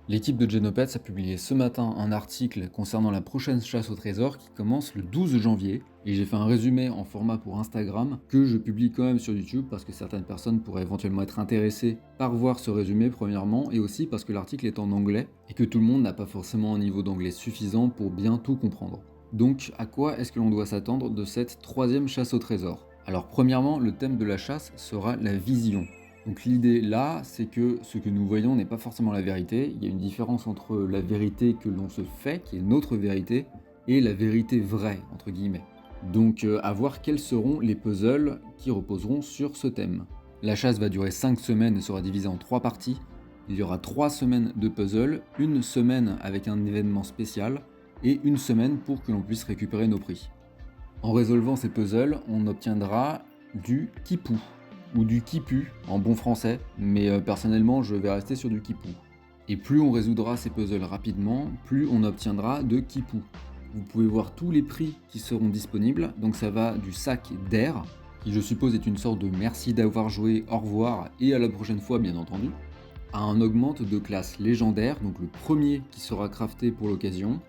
L'équipe de Genopets a publié ce matin un article concernant la prochaine chasse au trésor qui commence le 12 janvier. Et j'ai fait un résumé en format pour Instagram que je publie quand même sur YouTube parce que certaines personnes pourraient éventuellement être intéressées par voir ce résumé premièrement et aussi parce que l'article est en anglais et que tout le monde n'a pas forcément un niveau d'anglais suffisant pour bien tout comprendre. Donc à quoi est-ce que l'on doit s'attendre de cette troisième chasse au trésor? Alors premièrement, le thème de la chasse sera la vision. Donc l'idée là, c'est que ce que nous voyons n'est pas forcément la vérité. Il y a une différence entre la vérité que l'on se fait, qui est notre vérité, et la vérité vraie, entre guillemets. Donc à voir quels seront les puzzles qui reposeront sur ce thème. La chasse va durer 5 semaines et sera divisée en 3 parties. Il y aura 3 semaines de puzzles, une semaine avec un événement spécial, et une semaine pour que l'on puisse récupérer nos prix. En résolvant ces puzzles, on obtiendra du Kipu, ou du Kipu en bon français, mais personnellement je vais rester sur du Kipu. Et plus on résoudra ces puzzles rapidement, plus on obtiendra de Kipu. Vous pouvez voir tous les prix qui seront disponibles, donc ça va du sac d'air, qui je suppose est une sorte de merci d'avoir joué, au revoir et à la prochaine fois bien entendu, à un augmente de classe légendaire, donc le premier qui sera crafté pour l'occasion,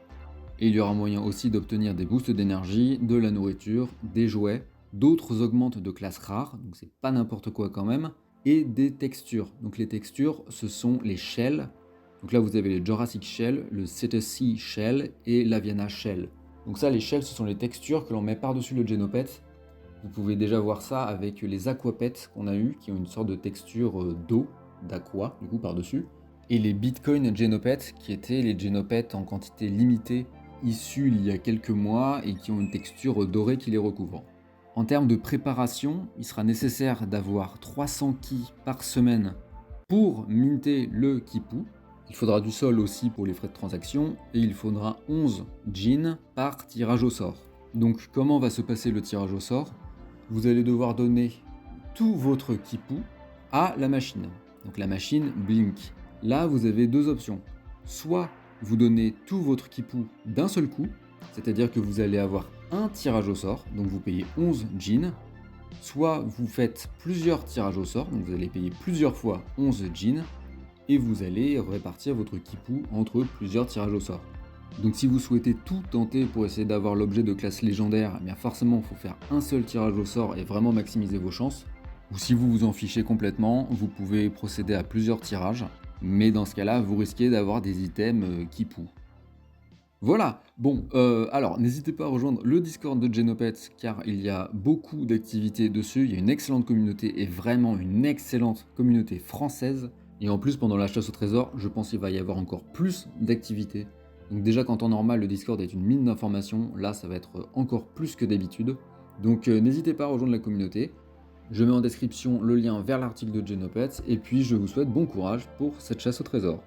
et il y aura moyen aussi d'obtenir des boosts d'énergie, de la nourriture, des jouets, d'autres augmentent de classe rare, donc c'est pas n'importe quoi quand même, et des textures. Donc les textures, ce sont les shells. Donc là vous avez le Jurassic Shell, le Cetacea Shell et l'Aviana Shell. Donc ça les shells ce sont les textures que l'on met par-dessus le Genopet. Vous pouvez déjà voir ça avec les Aquapets qu'on a eu, qui ont une sorte de texture d'eau, d'aqua du coup par-dessus. Et les Bitcoin Genopets, qui étaient les Genopets en quantité limitée issus il y a quelques mois et qui ont une texture dorée qui les recouvre. En termes de préparation, il sera nécessaire d'avoir 300 ki par semaine pour minter le Kipu. Il faudra du sol aussi pour les frais de transaction et il faudra 11 jeans par tirage au sort. Donc comment va se passer le tirage au sort? Vous allez devoir donner tout votre Kipu à la machine. Donc la machine Blink. Là vous avez deux options. Soit vous donnez tout votre Kipu d'un seul coup, c'est-à-dire que vous allez avoir un tirage au sort, donc vous payez 11 jeans, soit vous faites plusieurs tirages au sort, donc vous allez payer plusieurs fois 11 jeans, et vous allez répartir votre Kipu entre plusieurs tirages au sort. Donc si vous souhaitez tout tenter pour essayer d'avoir l'objet de classe légendaire, bien forcément il faut faire un seul tirage au sort et vraiment maximiser vos chances. Ou si vous vous en fichez complètement, vous pouvez procéder à plusieurs tirages, mais dans ce cas-là, vous risquez d'avoir des items Kipu. Voilà, bon, alors n'hésitez pas à rejoindre le Discord de Genopets car il y a beaucoup d'activités dessus, il y a une excellente communauté et vraiment une excellente communauté française. Et en plus, pendant la chasse au trésor, je pense qu'il va y avoir encore plus d'activités. Donc déjà qu'en temps normal, le Discord est une mine d'informations, là ça va être encore plus que d'habitude. Donc n'hésitez pas à rejoindre la communauté. Je mets en description le lien vers l'article de Genopets et puis je vous souhaite bon courage pour cette chasse au trésor.